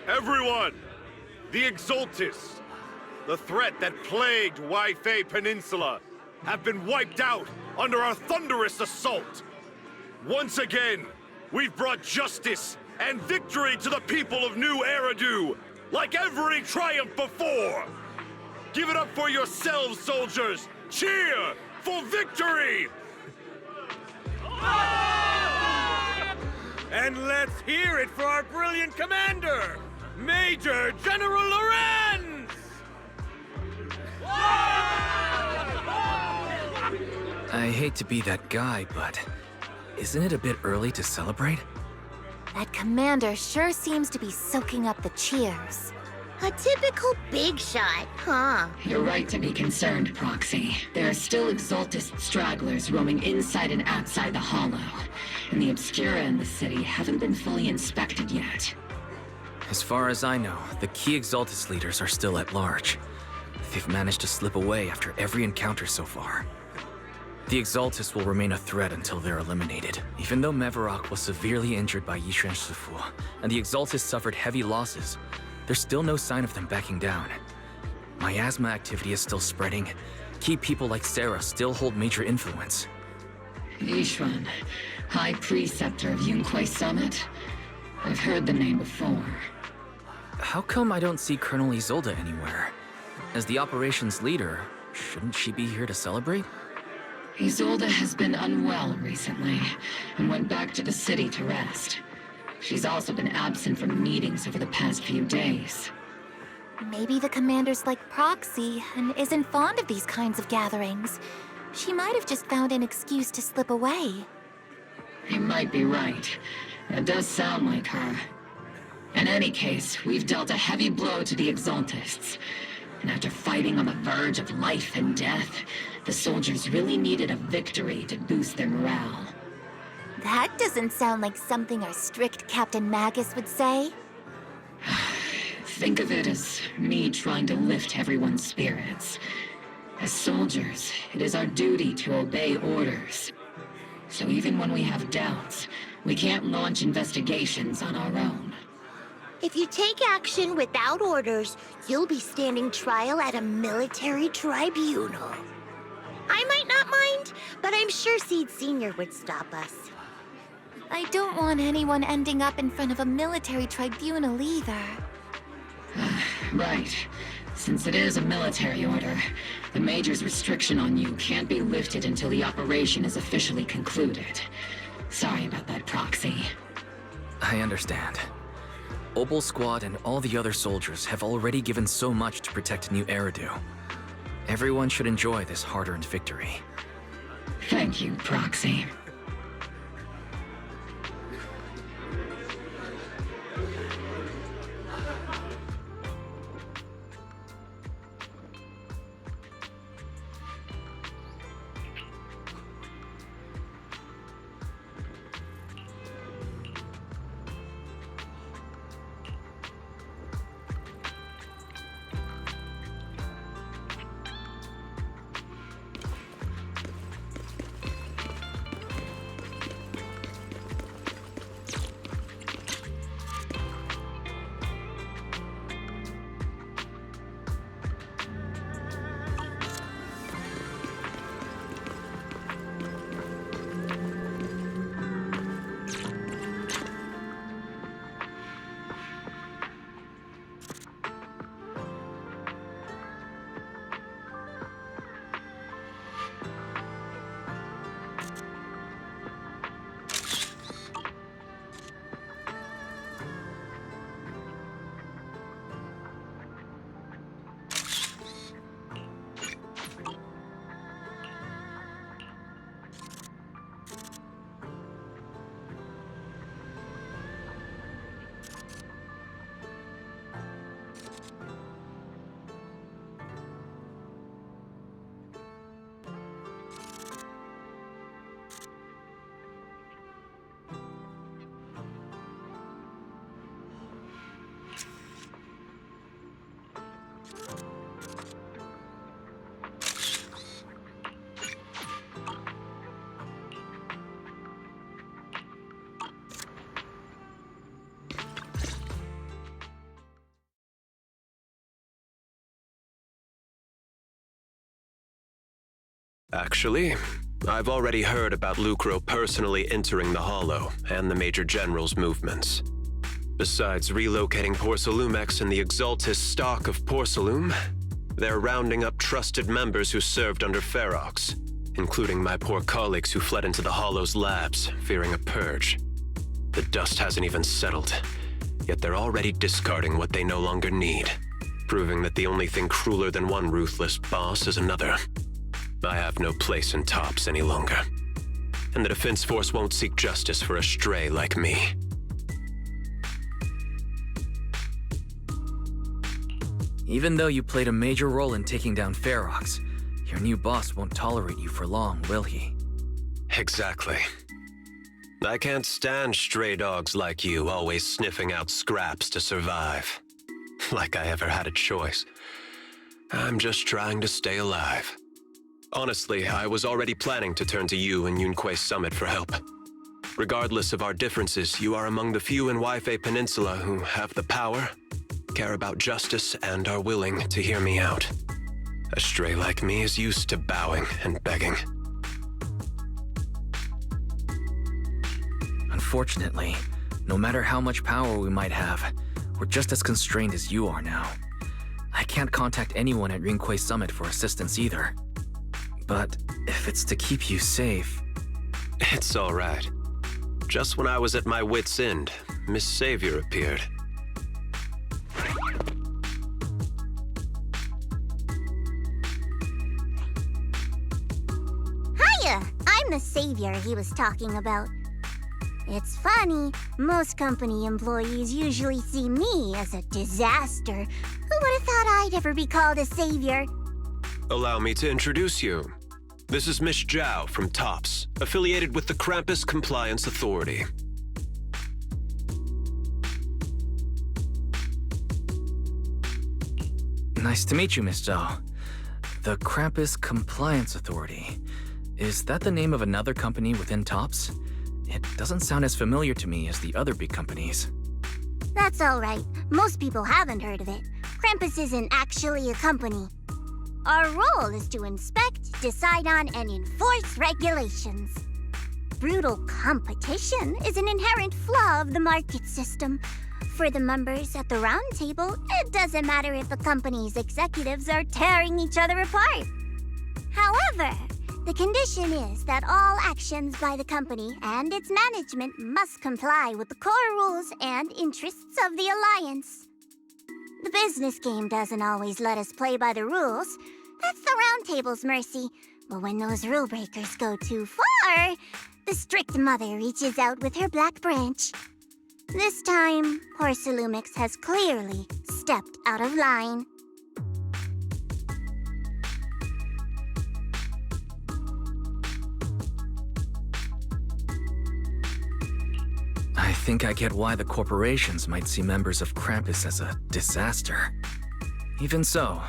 Everyone! The Exaltists, the threat that plagued Waifei Peninsula, have been wiped out under our thunderous assault. Once again, we've brought justice and victory to the people of New Eridu, like every triumph before! Give it up for yourselves, soldiers! Cheer for victory! And let's hear it for our brilliant commander, Major General Lorenz! I hate to be that guy, but isn't it a bit early to celebrate? That commander sure seems to be soaking up the cheers. A typical big shot, huh? You're right to be concerned, Proxy. There are still Exaltist stragglers roaming inside and outside the Hollow, and the Obscura in the city haven't been fully inspected yet. As far as I know, the key Exaltist leaders are still at large. They've managed to slip away after every encounter so far. The Exaltists will remain a threat until they're eliminated. Even though Mevarok was severely injured by Yishuan Shifu, and the Exaltists suffered heavy losses, there's still no sign of them backing down. Miasma activity is still spreading. Key people like Sarah still hold major influence. Yishuan, High Preceptor of Yunquai Summit? I've heard the name before. How come I don't see Colonel Isolde anywhere? As the operations leader, shouldn't she be here to celebrate? Isolde has been unwell recently, and went back to the city to rest. She's also been absent from meetings over the past few days. Maybe the commander's like Proxy and isn't fond of these kinds of gatherings. She might have just found an excuse to slip away. You might be right. That does sound like her. In any case, we've dealt a heavy blow to the Exaltists. And after fighting on the verge of life and death, the soldiers really needed a victory to boost their morale. That doesn't sound like something our strict Captain Magus would say. Think of it as me trying to lift everyone's spirits. As soldiers, it is our duty to obey orders. So even when we have doubts, we can't launch investigations on our own. If you take action without orders, you'll be standing trial at a military tribunal. I might not mind, but I'm sure Seed Sr. would stop us. I don't want anyone ending up in front of a military tribunal either. Right. Since it is a military order, the Major's restriction on you can't be lifted until the operation is officially concluded. Sorry about that, Proxy. I understand. Opal Squad and all the other soldiers have already given so much to protect New Eridu. Everyone should enjoy this hard-earned victory. Thank you, Proxy. Actually, I've already heard about Lucro personally entering the Hollow and the Major General's movements. Besides relocating Porcelumex and the Exaltis stock of Porcelume, they're rounding up trusted members who served under Ferox, including my poor colleagues who fled into the Hollow's labs, fearing a purge. The dust hasn't even settled, yet they're already discarding what they no longer need, proving that the only thing crueler than one ruthless boss is another. I have no place in Tops any longer, and the Defense Force won't seek justice for a stray like me. Even though you played a major role in taking down Ferox, your new boss won't tolerate you for long, will he? Exactly. I can't stand stray dogs like you always sniffing out scraps to survive. Like I ever had a choice. I'm just trying to stay alive. Honestly, I was already planning to turn to you and Yunque Summit for help. Regardless of our differences, you are among the few in Waifei Peninsula who have the power, care about justice, and are willing to hear me out. A stray like me is used to bowing and begging. Unfortunately, no matter how much power we might have, we're just as constrained as you are now. I can't contact anyone at Yunque Summit for assistance either. But if it's to keep you safe... It's all right. Just when I was at my wit's end, Miss Savior appeared. Hiya! I'm the savior he was talking about. It's funny, most company employees usually see me as a disaster. Who would have thought I'd ever be called a savior? Allow me to introduce you. This is Miss Zhao from TOPS, affiliated with the Krampus Compliance Authority. Nice to meet you, Miss Zhao. The Krampus Compliance Authority. Is that the name of another company within TOPS? It doesn't sound as familiar to me as the other big companies. That's alright. Most people haven't heard of it. Krampus isn't actually a company. Our role is to inspect, decide on, and enforce regulations. Brutal competition is an inherent flaw of the market system. For the members at the round table, it doesn't matter if a company's executives are tearing each other apart. However, the condition is that all actions by the company and its management must comply with the core rules and interests of the Alliance. The business game doesn't always let us play by the rules. That's the Round Table's mercy. But when those rule breakers go too far, the strict mother reaches out with her black branch. This time, Porcelumix has clearly stepped out of line. I think I get why the corporations might see members of Krampus as a disaster. Even so,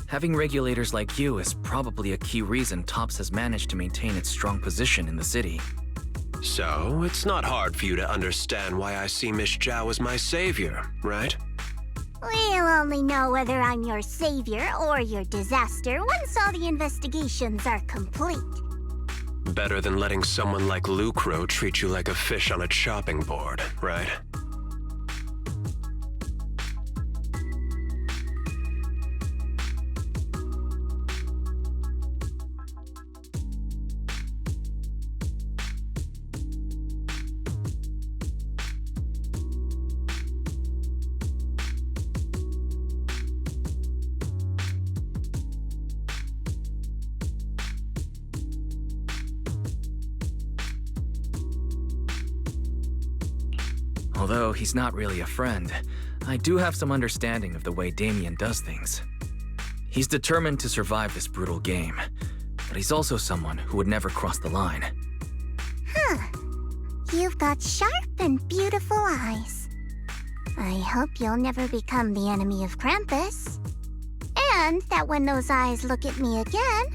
having regulators like you is probably a key reason TOPS has managed to maintain its strong position in the city. So, it's not hard for you to understand why I see Miss Zhao as my savior, right? We'll only know whether I'm your savior or your disaster once all the investigations are complete. Better than letting someone like Lucro treat you like a fish on a chopping board, right? Although he's not really a friend, I do have some understanding of the way Damien does things. He's determined to survive this brutal game, but he's also someone who would never cross the line. Huh. You've got sharp and beautiful eyes. I hope you'll never become the enemy of Krampus. And that when those eyes look at me again,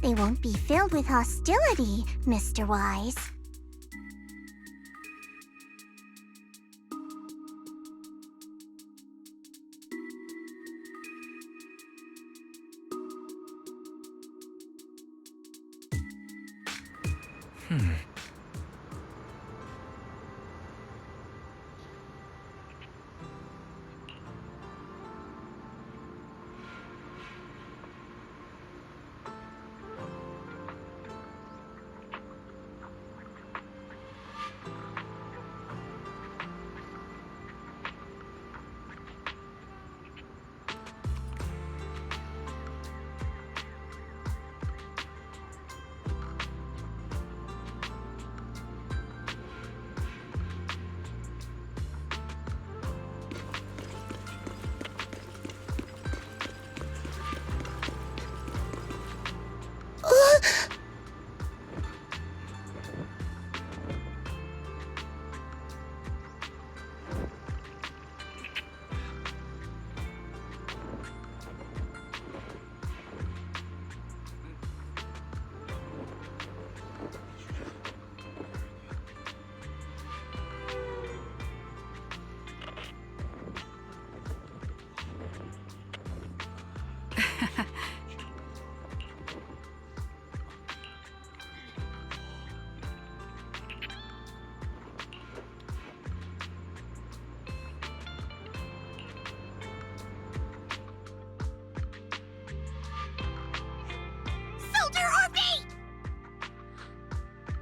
they won't be filled with hostility, Mr. Wise.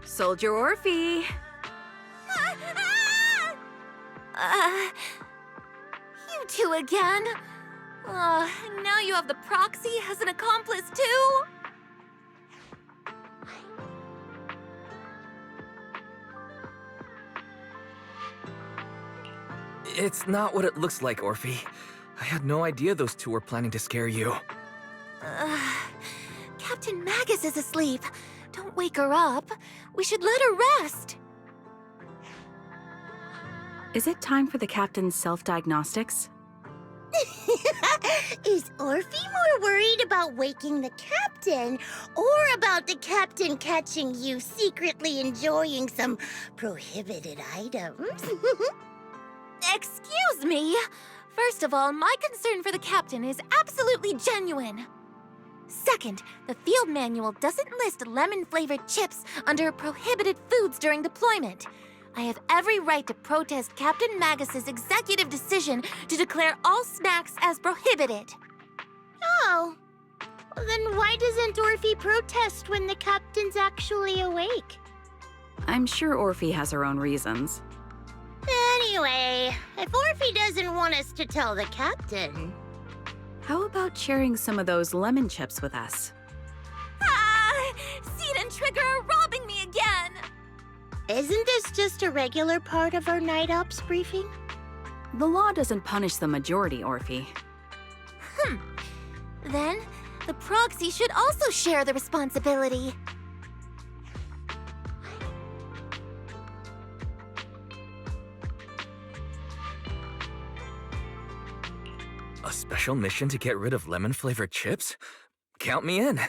Soldier Orphe! You two again? Now you have the proxy as an accomplice too? It's not what it looks like, Orphe. I had no idea those two were planning to scare you. Captain Magus is asleep. Don't wake her up. We should let her rest. Is it time for the captain's self-diagnostics? Is Orphe more worried about waking the captain or about the captain catching you secretly enjoying some prohibited items? Excuse me. First of all, my concern for the captain is absolutely genuine. Second, the field manual doesn't list lemon-flavored chips under prohibited foods during deployment. I have every right to protest Captain Magus's executive decision to declare all snacks as prohibited. Oh. Well, then why doesn't Orphe protest when the captain's actually awake? I'm sure Orphe has her own reasons. Anyway, if Orphe doesn't want us to tell the captain... How about sharing some of those lemon chips with us? Seed and Trigger are robbing me again! Isn't this just a regular part of our night ops briefing? The law doesn't punish the majority, Orphe. Then, the proxy should also share the responsibility. A special mission to get rid of lemon-flavored chips? Count me in.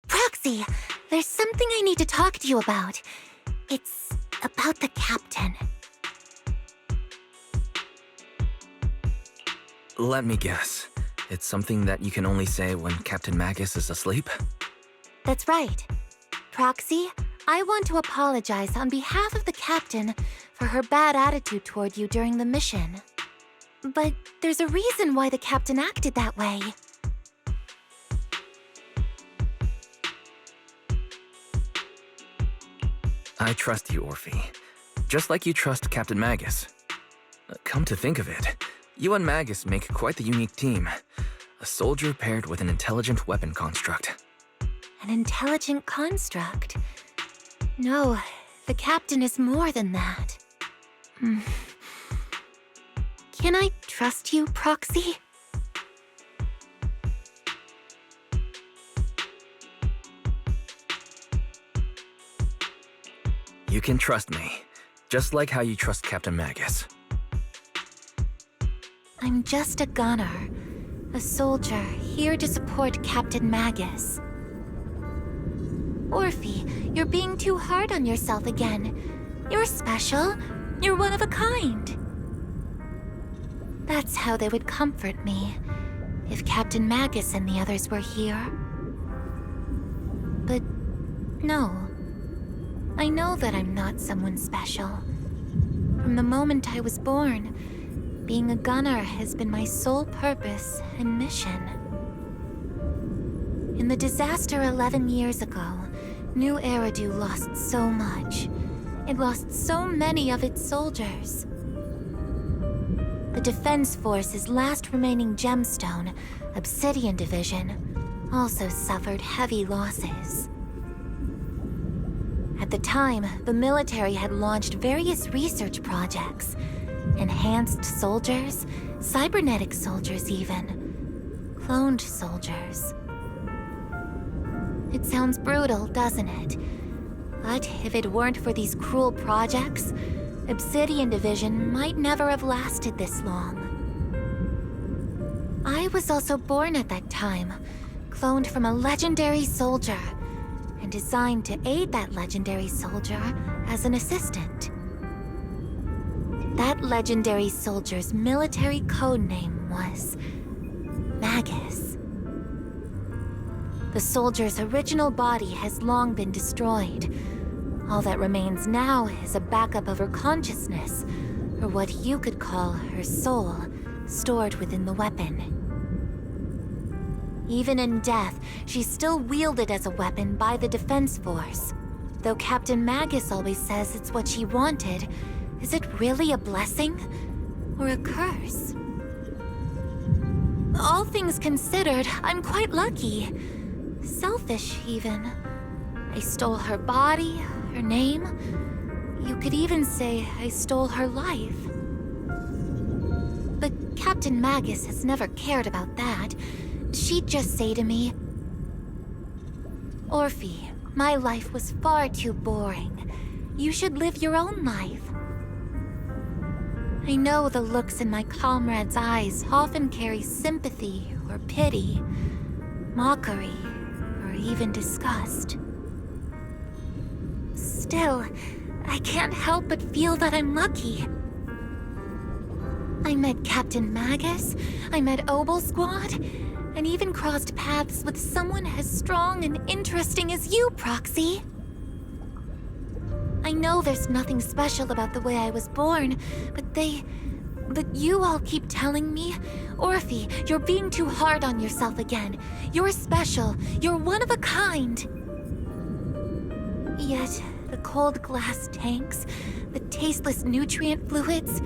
Proxy, there's something I need to talk to you about. It's about the captain. Let me guess. It's something that you can only say when Captain Magus is asleep? That's right. Proxy, I want to apologize on behalf of the captain for her bad attitude toward you during the mission. But there's a reason why the captain acted that way. I trust you, Orphe. Just like you trust Captain Magus. Come to think of it, you and Magus make quite the unique team. A soldier paired with an intelligent weapon construct. An intelligent construct? No, the captain is more than that. Can I trust you, Proxy? You can trust me, just like how you trust Captain Magus. I'm just a gunner, a soldier here to support Captain Magus. Orphe, you're being too hard on yourself again. You're special. You're one of a kind. That's how they would comfort me, if Captain Magus and the others were here. But no. I know that I'm not someone special. From the moment I was born, being a gunner has been my sole purpose and mission. In the disaster 11 years ago, New Eridu lost so much. It lost so many of its soldiers. The Defense Force's last remaining gemstone, Obsidian Division, also suffered heavy losses. At the time, the military had launched various research projects. Enhanced soldiers, cybernetic soldiers even. Cloned soldiers. It sounds brutal, doesn't it? But if it weren't for these cruel projects, Obsidian Division might never have lasted this long. I was also born at that time, cloned from a legendary soldier, and designed to aid that legendary soldier as an assistant. That legendary soldier's military code name was Magus. The soldier's original body has long been destroyed. All that remains now is a backup of her consciousness, or what you could call her soul, stored within the weapon. Even in death, she's still wielded as a weapon by the Defense Force. Though Captain Magus always says it's what she wanted, is it really a blessing or a curse? All things considered, I'm quite lucky. Selfish, even. I stole her body, her name. You could even say I stole her life. But Captain Magus has never cared about that. She'd just say to me, Orphe, my life was far too boring. You should live your own life. I know the looks in my comrades' eyes often carry sympathy or pity, mockery, or even disgust. Still, I can't help but feel that I'm lucky. I met Captain Magus, I met Obel Squad, and even crossed paths with someone as strong and interesting as you, Proxy. I know there's nothing special about the way I was born, but you all keep telling me, Orphe, you're being too hard on yourself again. You're special. You're one of a kind. Yet, the cold glass tanks, the tasteless nutrient fluids,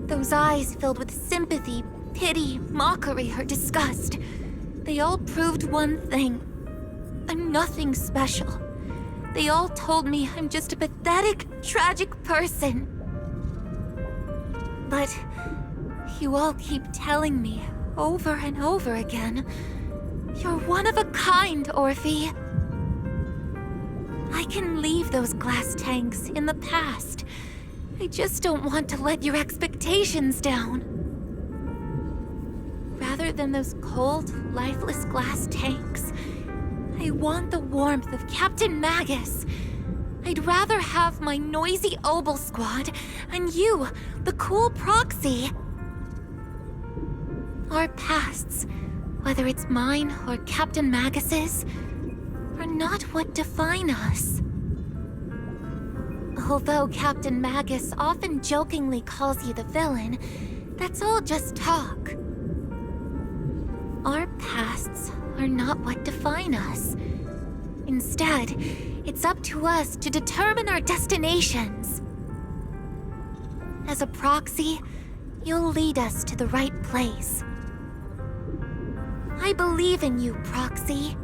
those eyes filled with sympathy, pity, mockery, or disgust, they all proved one thing. I'm nothing special. They all told me I'm just a pathetic, tragic person. But you all keep telling me over and over again, you're one of a kind, Orphe. I can leave those glass tanks in the past. I just don't want to let your expectations down. Rather than those cold, lifeless glass tanks, I want the warmth of Captain Magus. I'd rather have my noisy Obel Squad and you, the cool Proxy. Our pasts, whether it's mine or Captain Magus's, are not what define us. Although Captain Magus often jokingly calls you the villain, that's all just talk. Our pasts are not what define us. Instead, it's up to us to determine our destinations. As a Proxy, you'll lead us to the right place. I believe in you, Proxy.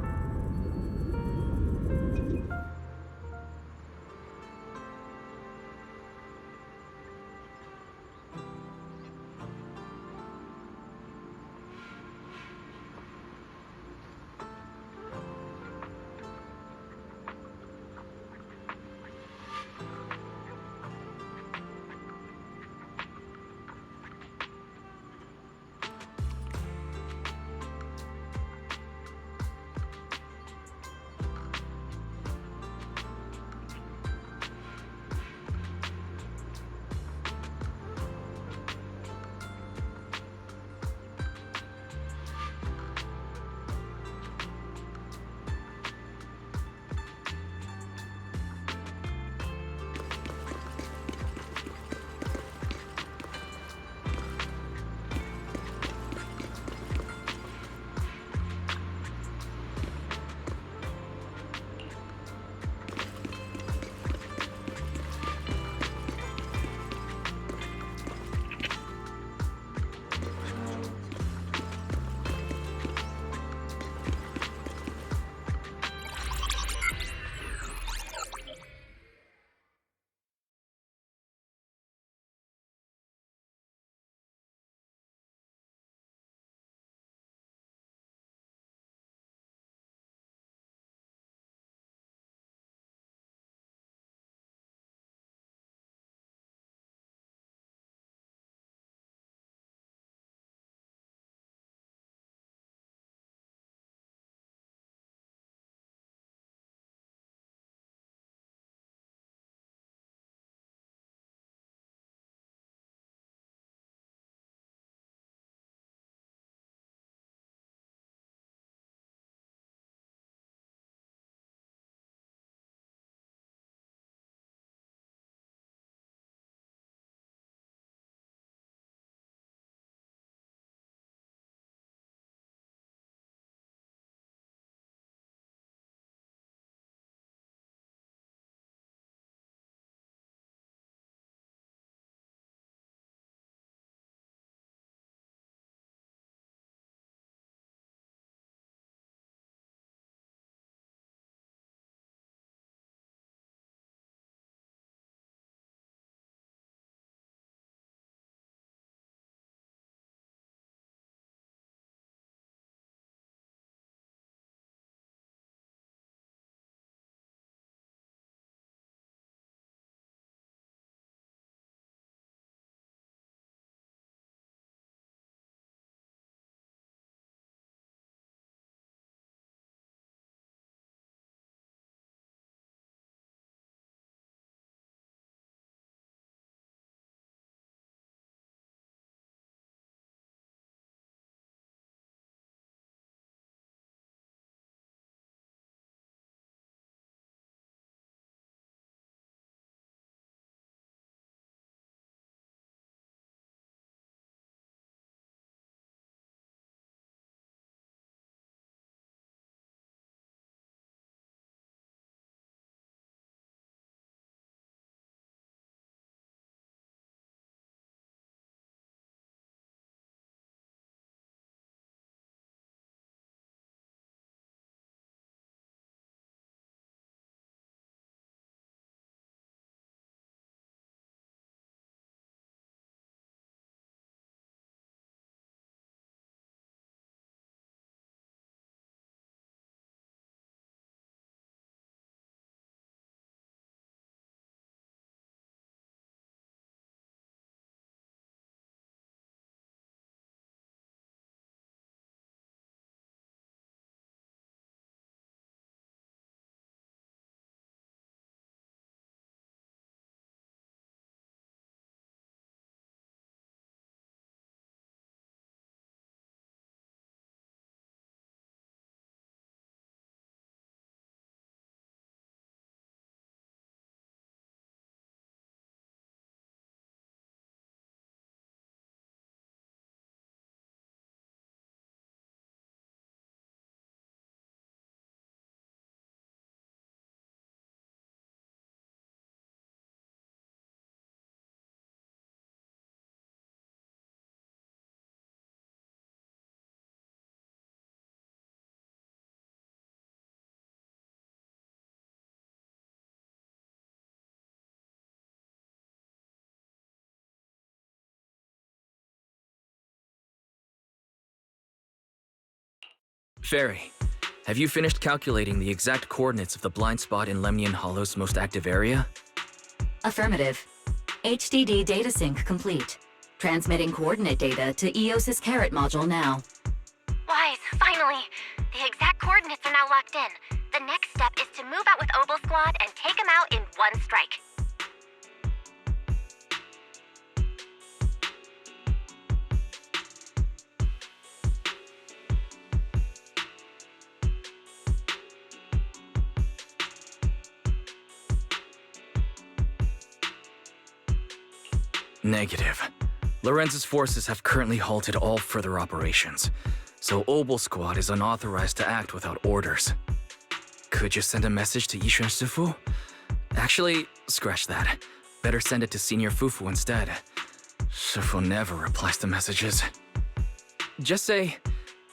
Fairy, have you finished calculating the exact coordinates of the blind spot in Lemnian Hollow's most active area? Affirmative. HDD data sync complete. Transmitting coordinate data to EOS's Carrot module now. Wise, finally! The exact coordinates are now locked in. The next step is to move out with Obel Squad and take them out in one strike. Negative. Lorenz's forces have currently halted all further operations, so Obel Squad is unauthorized to act without orders. Could you send a message to Yishuan Sifu? Actually, scratch that. Better send it to Senior Fufu instead. Sifu never replies to messages. Just say,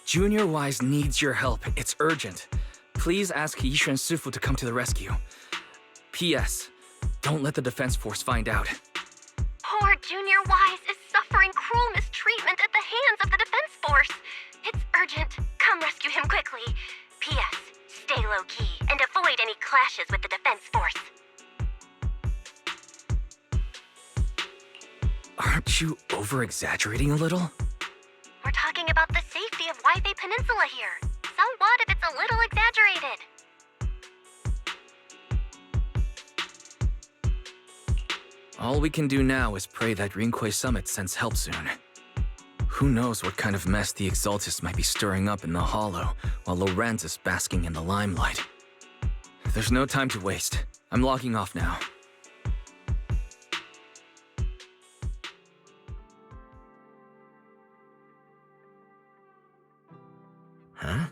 Junior Wise needs your help. It's urgent. Please ask Yishuan Sifu to come to the rescue. P.S. Don't let the defense force find out. Poor Junior Wise is suffering cruel mistreatment at the hands of the defense force. It's urgent. Come rescue him quickly. P.S. Stay low-key and avoid any clashes with the defense force. Aren't you over-exaggerating a little? We're talking about the safety of Waifei Peninsula here. So what if it's a little exaggerated? All we can do now is pray that Rinquei Summit sends help soon. Who knows what kind of mess the Exaltists might be stirring up in the Hollow, while Lorenz is basking in the limelight. There's no time to waste. I'm logging off now. Huh?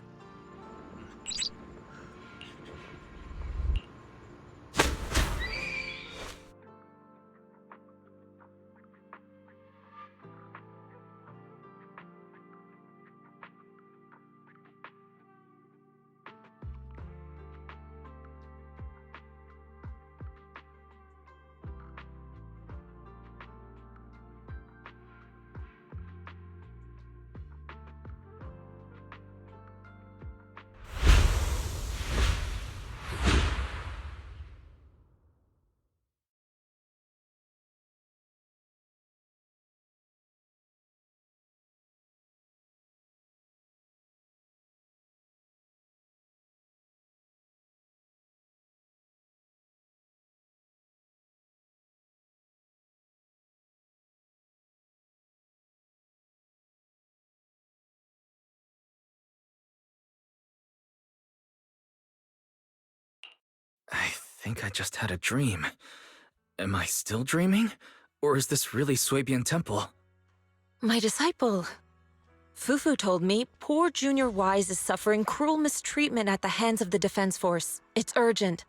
I think I just had a dream. Am I still dreaming? Or is this really Suibian Temple? My disciple. Fufu told me poor Junior Wise is suffering cruel mistreatment at the hands of the defense force. It's urgent.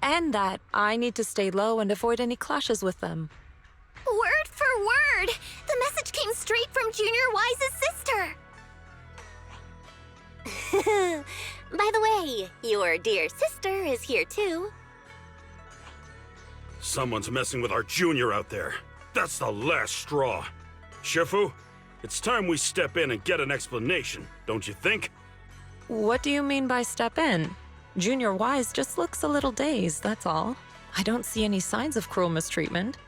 And that I need to stay low and avoid any clashes with them. Word for word! The message came straight from Junior Wise's sister! By the way, your dear sister is here too. Someone's messing with our junior out there. That's the last straw. Shifu, it's time we step in and get an explanation, don't you think? What do you mean by step in? Junior Wise just looks a little dazed, that's all. I don't see any signs of cruel mistreatment.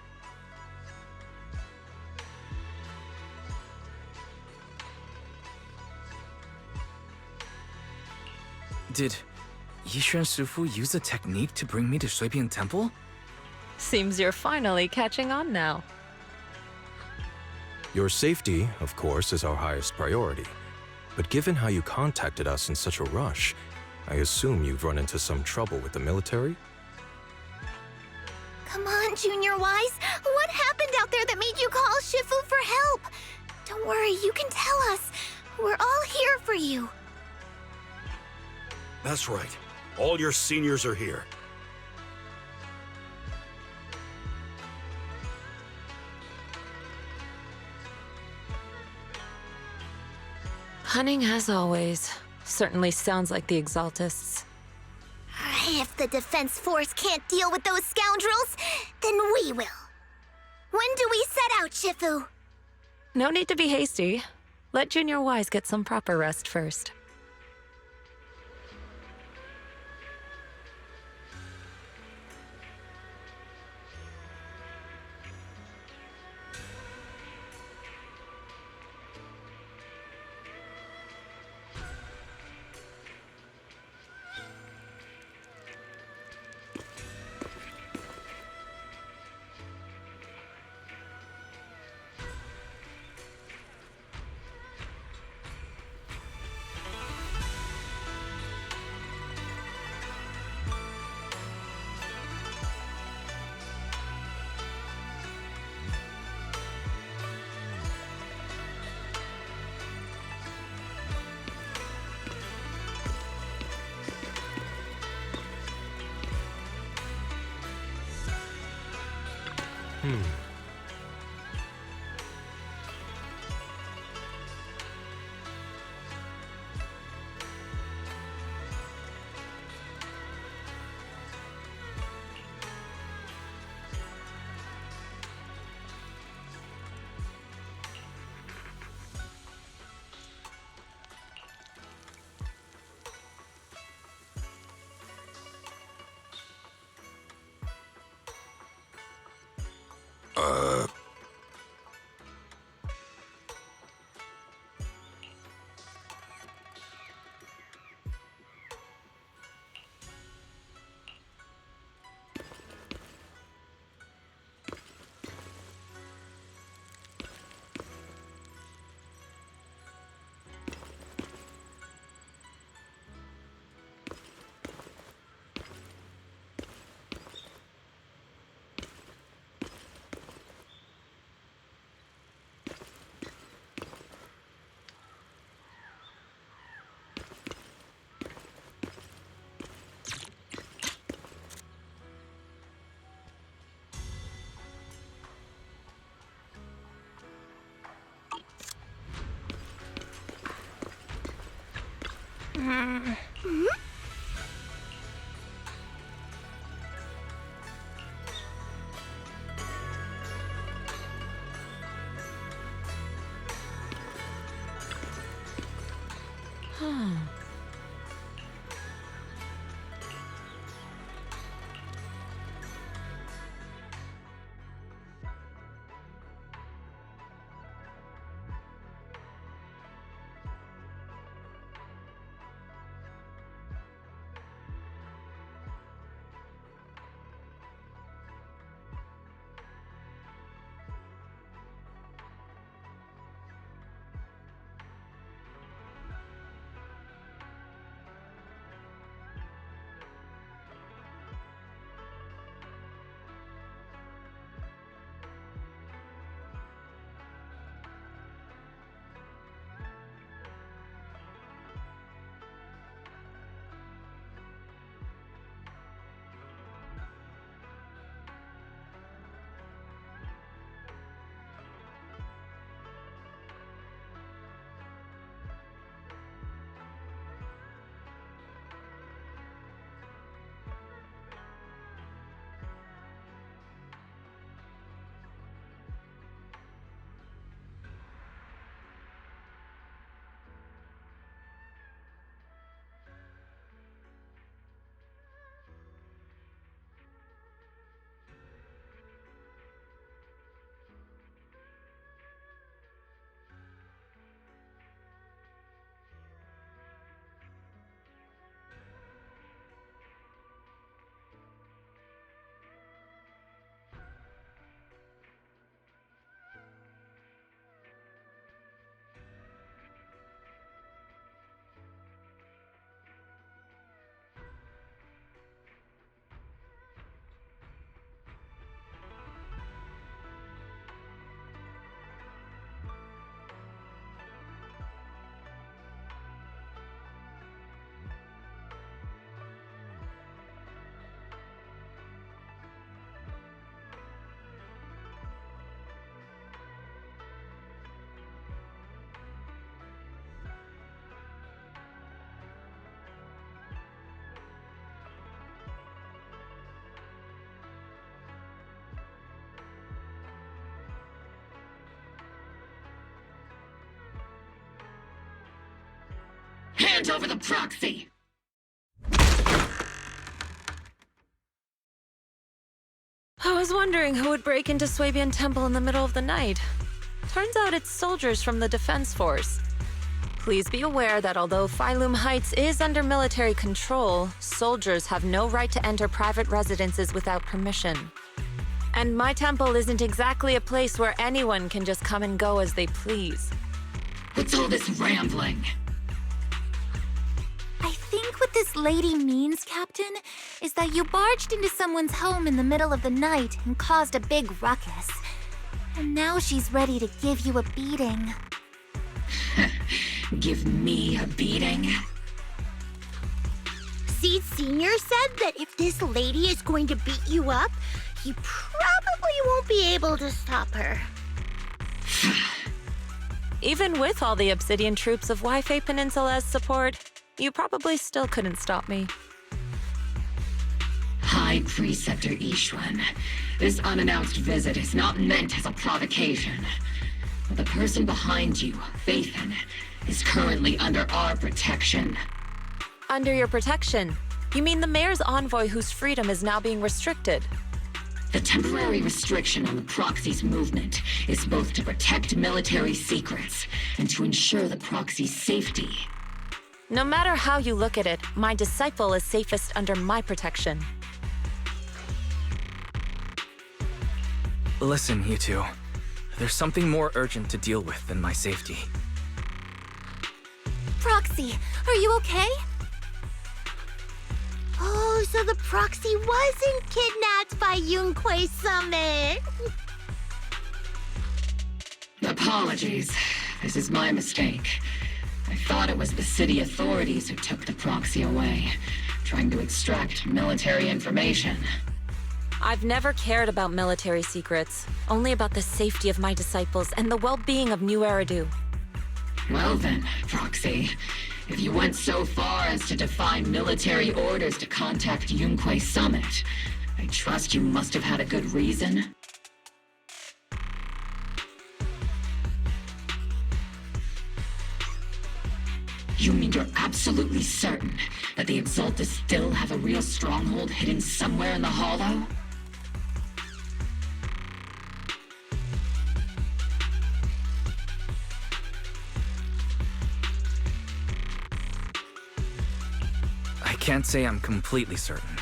Did Yishuan Sifu use a technique to bring me to Suibian Temple? Seems you're finally catching on now. Your safety, of course, is our highest priority. But given how you contacted us in such a rush, I assume you've run into some trouble with the military? Come on, Junior Wise. What happened out there that made you call Shifu for help? Don't worry, you can tell us. We're all here for you. That's right. All your seniors are here. Cunning as always. Certainly sounds like the Exaltists. If the defense force can't deal with those scoundrels, then we will. When do we set out, Shifu? No need to be hasty. Let Junior Wise get some proper rest first. Hand over the proxy! I was wondering who would break into Swabian Temple in the middle of the night. Turns out it's soldiers from the Defense Force. Please be aware that although Phylum Heights is under military control, soldiers have no right to enter private residences without permission. And my temple isn't exactly a place where anyone can just come and go as they please. What's all this rambling? I think what this lady means, Captain, is that you barged into someone's home in the middle of the night and caused a big ruckus. And now she's ready to give you a beating. Give me a beating? Seed Sr. said that if this lady is going to beat you up, you probably we won't be able to stop her. Even with all the Obsidian troops of Wi-Fi Peninsula's support, you probably still couldn't stop me. High Preceptor Ishwan, this unannounced visit is not meant as a provocation. But the person behind you, Phaethon, is currently under our protection. Under your protection? You mean the mayor's envoy whose freedom is now being restricted? The temporary restriction on the proxy's movement is both to protect military secrets and to ensure the proxy's safety. No matter how you look at it, my disciple is safest under my protection. Listen, you two. There's something more urgent to deal with than my safety. Proxy, are you okay? Oh, so the proxy wasn't kidnapped by Yunquei Summit. Apologies. This is my mistake. I thought it was the city authorities who took the proxy away, trying to extract military information. I've never cared about military secrets, only about the safety of my disciples and the well-being of New Eridu. Well then, Proxy, if you went so far as to defy military orders to contact Yunquei Summit, I trust you must have had a good reason. You mean you're absolutely certain that the Exaltus still have a real stronghold hidden somewhere in the Hollow? I can't say I'm completely certain.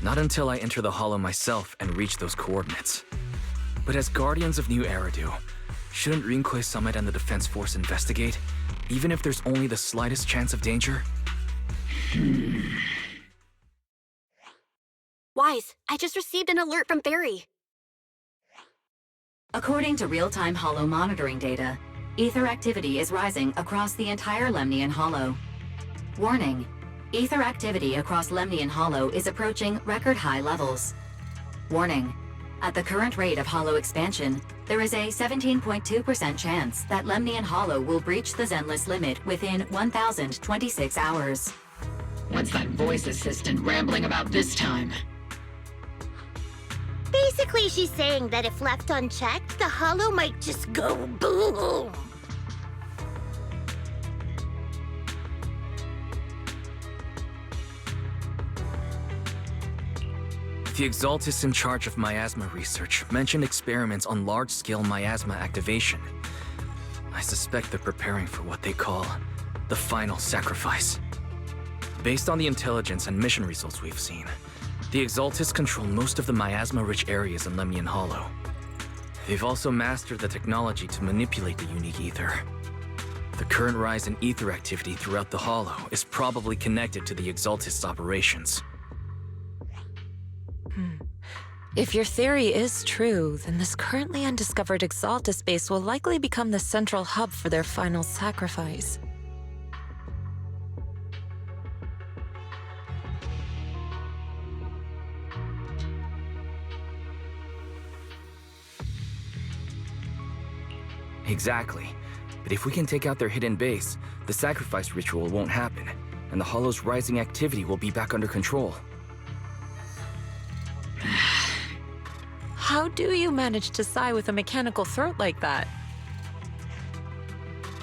Not until I enter the Hollow myself and reach those coordinates. But as Guardians of New Eridu, shouldn't Yunquei Summit and the Defense Force investigate, even if there's only the slightest chance of danger? Wise, I just received an alert from Fairy. According to real-time Hollow monitoring data, ether activity is rising across the entire Lemnian Hollow. Warning: ether activity across Lemnian Hollow is approaching record-high levels. Warning: at the current rate of Hollow expansion, there is a 17.2% chance that Lemnian Hollow will breach the Zenless limit within 1,026 hours. What's that voice assistant rambling about this time? Basically, she's saying that if left unchecked, the Hollow might just go boom. The Exaltus in charge of miasma research mentioned experiments on large-scale miasma activation. I suspect they're preparing for what they call the final sacrifice. Based on the intelligence and mission results we've seen, the Exaltus control most of the miasma-rich areas in Lemnian Hollow. They've also mastered the technology to manipulate the unique ether. The current rise in ether activity throughout the Hollow is probably connected to the Exaltus operations. If your theory is true, then this currently undiscovered Exaltus base will likely become the central hub for their final sacrifice. Exactly. But if we can take out their hidden base, the sacrifice ritual won't happen, and the Hollow's rising activity will be back under control. How do you manage to sigh with a mechanical throat like that?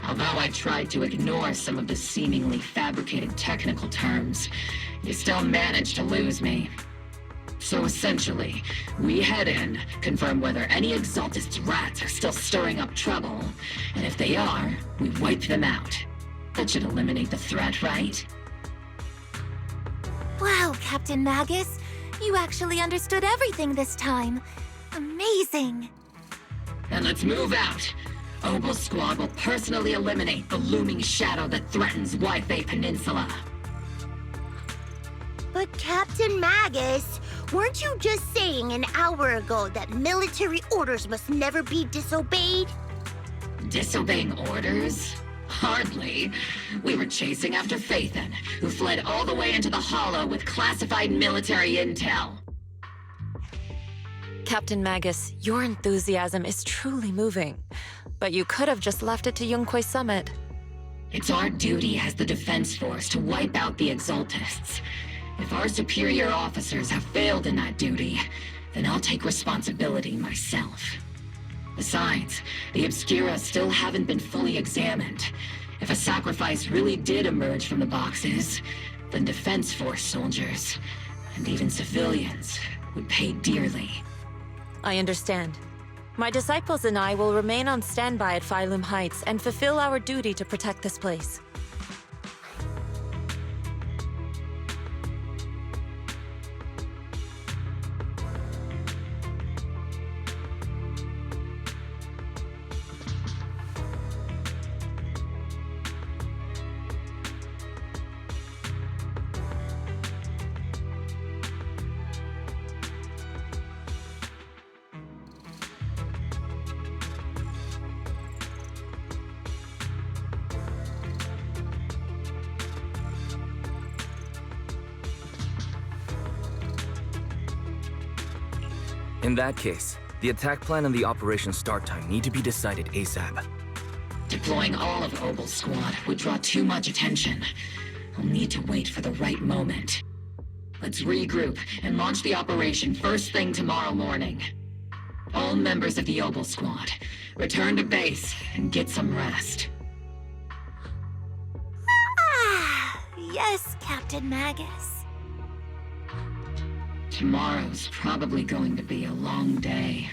Although I tried to ignore some of the seemingly fabricated technical terms, you still managed to lose me. So essentially, we head in, confirm whether any Exaltus rats are still stirring up trouble, and if they are, we wipe them out. That should eliminate the threat, right? Wow, Captain Magus. You actually understood everything this time. Amazing. And let's move out. Obel Squad will personally eliminate the looming shadow that threatens Wi-Fi Peninsula. But Captain Magus, weren't you just saying an hour ago that military orders must never be disobeyed? Disobeying orders? Hardly. We were chasing after Phaethon, who fled all the way into the Hollow with classified military intel. Captain Magus, your enthusiasm is truly moving. But you could have just left it to Yunquay Summit. It's our duty as the Defense Force to wipe out the Exaltists. If our superior officers have failed in that duty, then I'll take responsibility myself. Besides, the Obscura still haven't been fully examined. If a sacrifice really did emerge from the boxes, then Defense Force soldiers, and even civilians, would pay dearly. I understand. My disciples and I will remain on standby at Phylum Heights and fulfill our duty to protect this place. In that case, the attack plan and the operation start time need to be decided ASAP. Deploying all of Obel's squad would draw too much attention. I'll need to wait for the right moment. Let's regroup and launch the operation first thing tomorrow morning. All members of the Obel squad, return to base and get some rest. Yes, Captain Magus. Tomorrow's probably going to be a long day.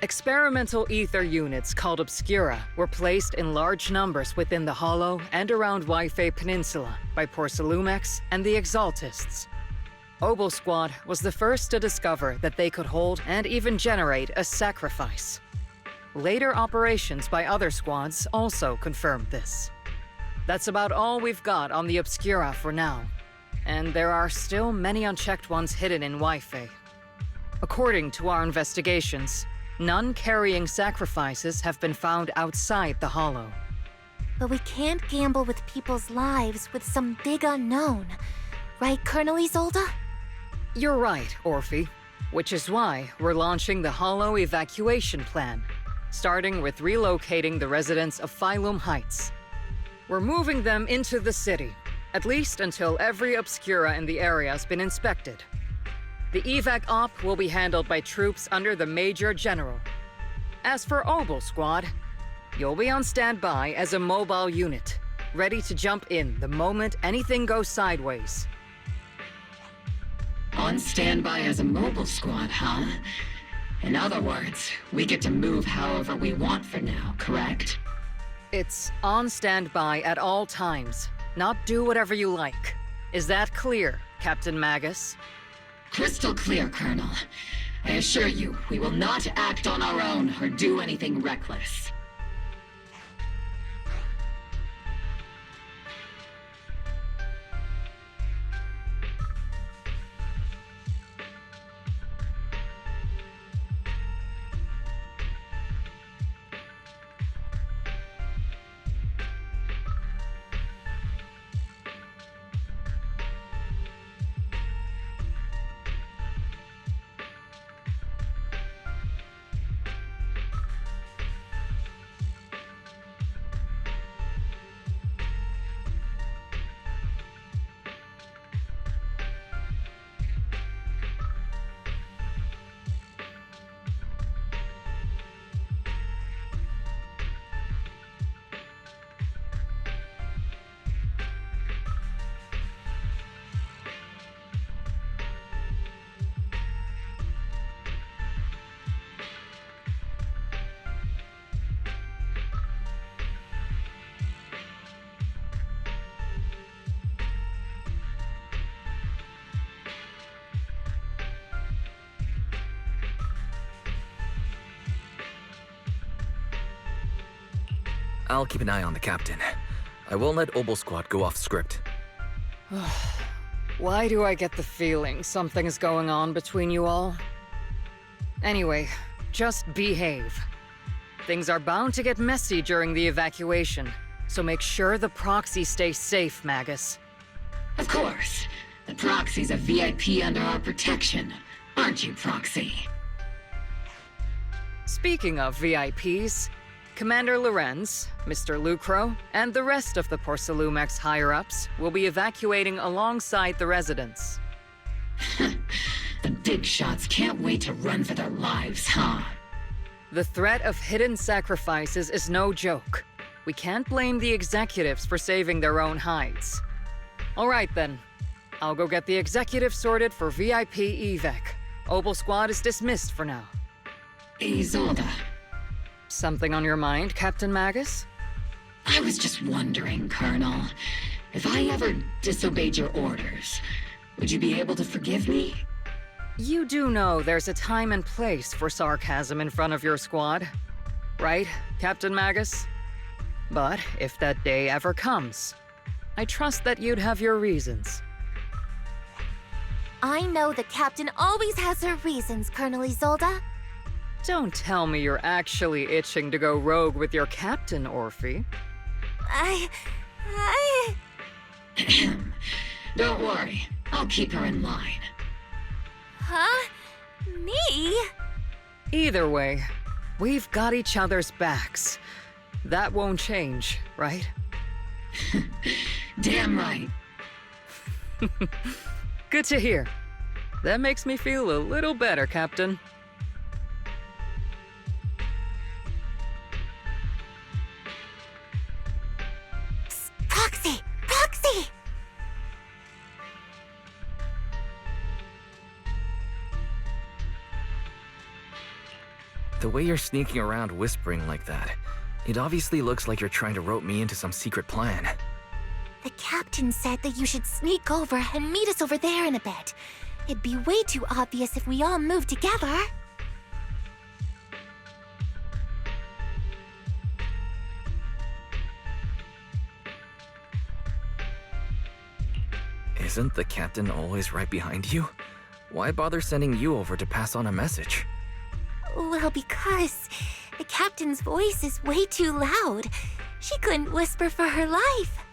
Experimental ether units called Obscura were placed in large numbers within the Hollow and around Wi-Fi Peninsula by Porcelumex and the Exaltists. Obel Squad was the first to discover that they could hold and even generate a sacrifice. Later operations by other squads also confirmed this. That's about all we've got on the Obscura for now, and there are still many unchecked ones hidden in Wi-Fi. According to our investigations, none carrying sacrifices have been found outside the Hollow. But we can't gamble with people's lives with some big unknown. Right, Colonel Isolde? You're right, Orphe. Which is why we're launching the Hollow evacuation plan, starting with relocating the residents of Phylum Heights. We're moving them into the city, at least until every Obscura in the area has been inspected. The evac op will be handled by troops under the Major General. As for Obel Squad, you'll be on standby as a mobile unit, ready to jump in the moment anything goes sideways. On standby as a mobile squad, huh? In other words, we get to move however we want for now, correct? It's on standby at all times, not do whatever you like. Is that clear, Captain Magus? Crystal clear, Colonel. I assure you, we will not act on our own or do anything reckless. I'll keep an eye on the captain. I won't let Obel Squad go off script. Why do I get the feeling something's going on between you all? Anyway, just behave. Things are bound to get messy during the evacuation, so make sure the proxy stays safe, Magus. Of course. The proxy's a VIP under our protection, aren't you, Proxy? Speaking of VIPs, Commander Lorenz, Mr. Lucro, and the rest of the Porcelumex higher-ups will be evacuating alongside the residents. The big shots can't wait to run for their lives, huh? The threat of hidden sacrifices is no joke. We can't blame the executives for saving their own hides. All right then. I'll go get the executives sorted for VIP evac. Obel Squad is dismissed for now. Isolde. Something on your mind, Captain Magus? I was just wondering, Colonel. If I ever disobeyed your orders, would you be able to forgive me? You do know there's a time and place for sarcasm in front of your squad, right, Captain Magus? But if that day ever comes, I trust that you'd have your reasons. I know the captain always has her reasons, Colonel Isolde. Don't tell me you're actually itching to go rogue with your captain, Orphe. Don't worry, I'll keep her in line. Huh? Me? Either way, we've got each other's backs. That won't change, right? Damn right. Good to hear. That makes me feel a little better, Captain. Proxy! Proxy! The way you're sneaking around whispering like that, it obviously looks like you're trying to rope me into some secret plan. The captain said that you should sneak over and meet us over there in a bit. It'd be way too obvious if we all moved together. Isn't the captain always right behind you? Why bother sending you over to pass on a message? Well, because the captain's voice is way too loud. She couldn't whisper for her life.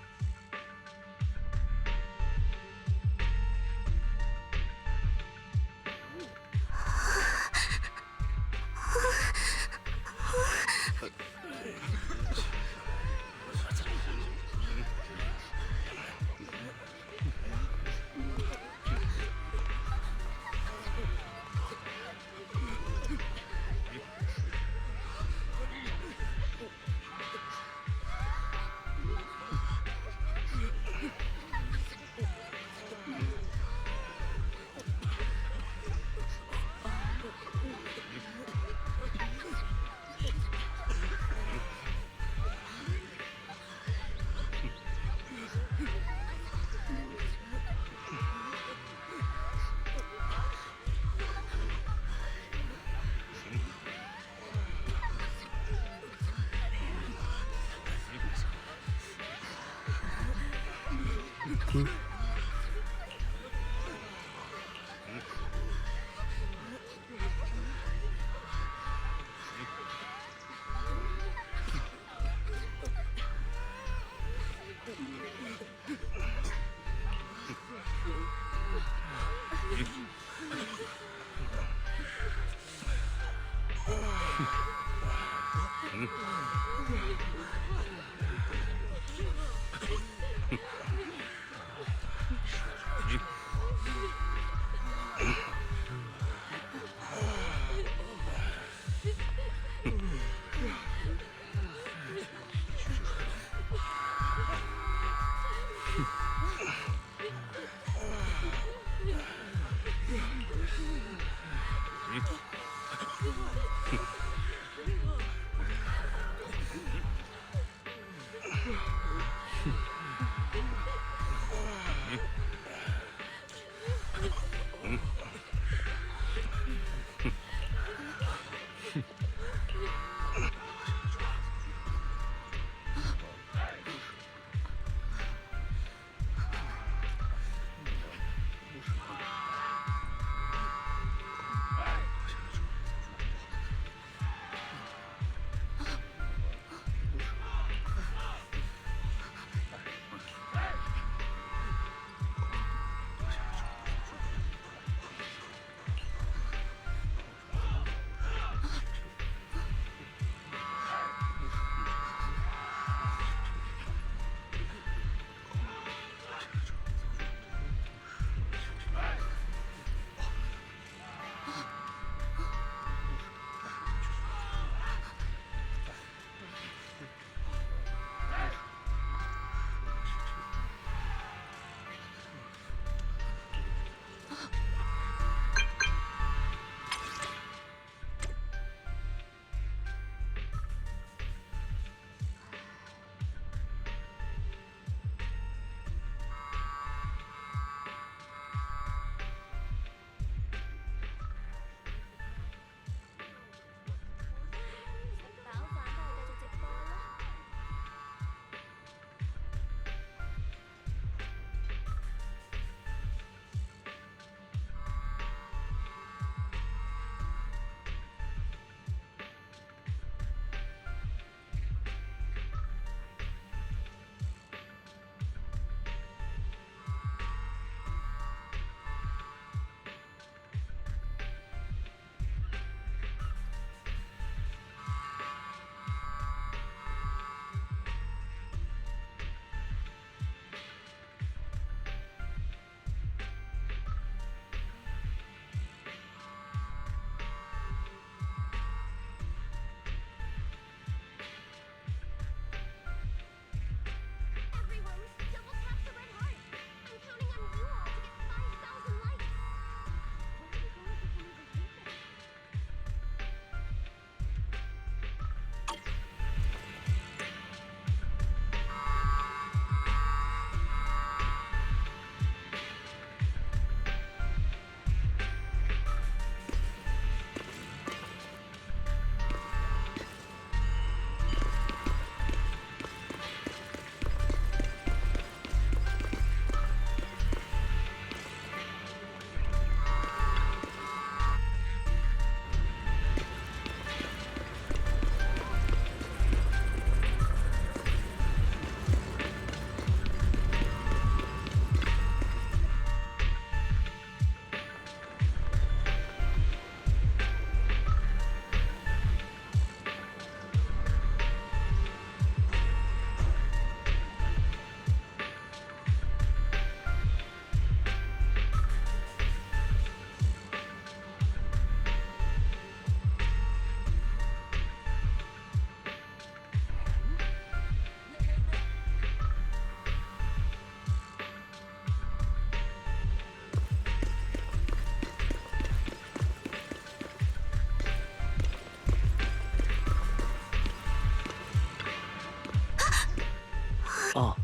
Oh.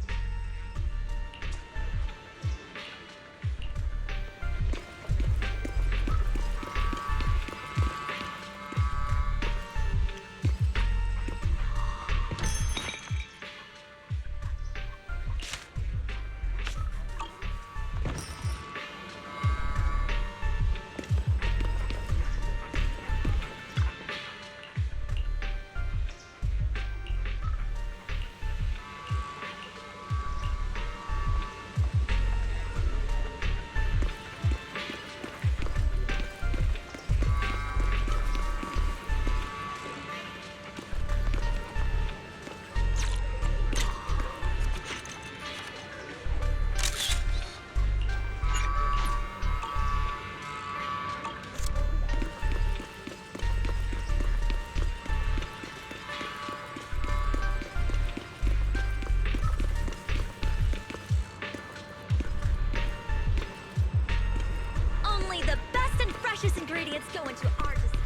Only the best and freshest ingredients go into our design.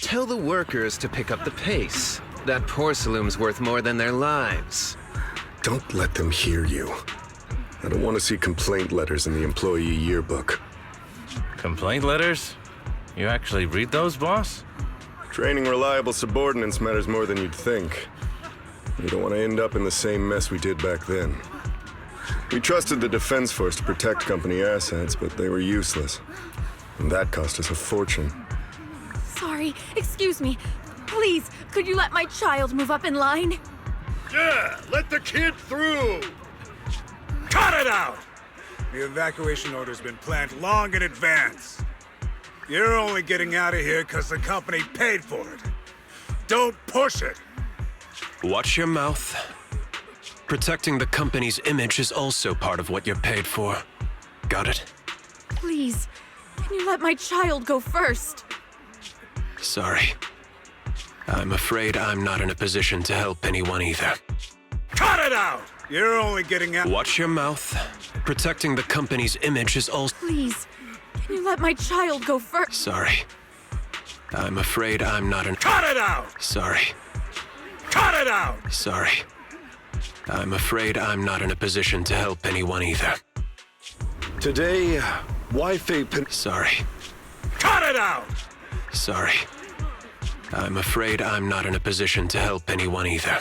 Tell the workers to pick up the pace. That porcelain's worth more than their lives. Don't let them hear you. I don't want to see complaint letters in the employee yearbook. Complaint letters? You actually read those, boss? Training reliable subordinates matters more than you'd think. You don't want to end up in the same mess we did back then. We trusted the Defense Force to protect company assets, but they were useless. And that cost us a fortune. Sorry, excuse me. Please, could you let my child move up in line? Yeah, let the kid through! Cut it out! The evacuation order's been planned long in advance. You're only getting out of here because the company paid for it. Don't push it! Watch your mouth. Protecting the company's image is also part of what you're paid for. Got it? Please, can you let my child go first? Sorry. I'm afraid I'm not in a position to help anyone either. Cut it out! You're only getting out. Watch your mouth. Protecting the company's image is also. Please, can you let my child go first? Sorry. I'm afraid I'm not in. Cut it out! Sorry. Cut it out! Sorry. I'm afraid I'm not in a position to help anyone either. Today, Wi-Fi Sorry. Cut it out! Sorry. I'm afraid I'm not in a position to help anyone either.